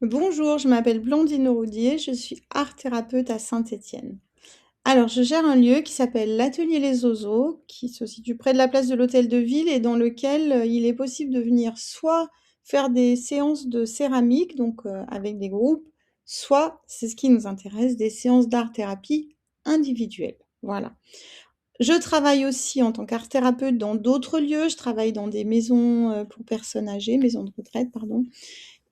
Bonjour, je m'appelle Blandine Roudier, je suis art thérapeute à Saint-Étienne. Alors, je gère un lieu qui s'appelle l'Atelier Les Oiseaux, qui se situe près de la place de l'Hôtel de Ville et dans lequel il est possible de venir soit faire des séances de céramique, donc avec des groupes, soit, c'est ce qui nous intéresse, des séances d'art-thérapie individuelles. Voilà. Je travaille aussi en tant qu'art thérapeute dans d'autres lieux. Je travaille dans des maisons pour personnes âgées, maisons de retraite, pardon.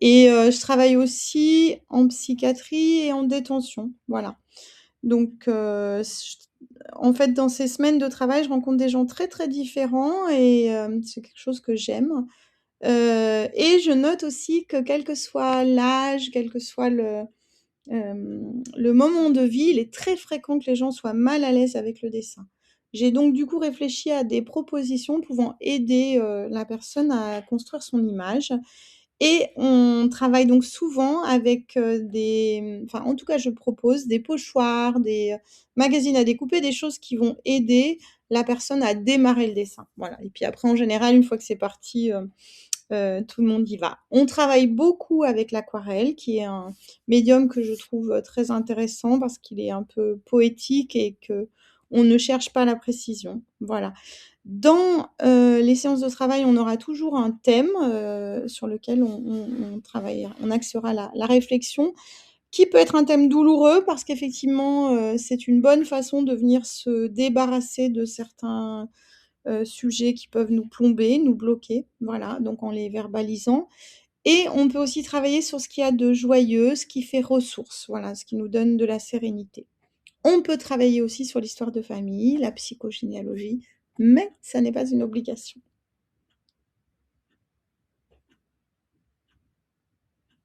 Et je travaille aussi en psychiatrie et en détention, voilà. Donc en fait, dans ces semaines de travail, je rencontre des gens très, très différents et c'est quelque chose que j'aime. Et je note aussi que quel que soit l'âge, quel que soit le moment de vie, il est très fréquent que les gens soient mal à l'aise avec le dessin. J'ai donc du coup réfléchi à des propositions pouvant aider, la personne à construire son image et on travaille donc souvent avec, enfin, en tout cas, je propose des pochoirs, des, magazines à découper, des choses qui vont aider la personne à démarrer le dessin. Voilà et puis après, en général, une fois que c'est parti, tout le monde y va. On travaille beaucoup avec l'aquarelle qui est un médium que je trouve, très intéressant parce qu'il est un peu poétique et qu'on ne cherche pas la précision. Voilà. Dans, les séances de travail, on aura toujours un thème, sur lequel on axera la réflexion, qui peut être un thème douloureux parce qu'effectivement, c'est une bonne façon de venir se débarrasser de certains, sujets qui peuvent nous plomber, nous bloquer, voilà, donc en les verbalisant et on peut aussi travailler sur ce qu'il y a de joyeux, ce qui fait ressource, voilà, ce qui nous donne de la sérénité. On peut travailler aussi sur l'histoire de famille, la psychogénéalogie, mais ça n'est pas une obligation.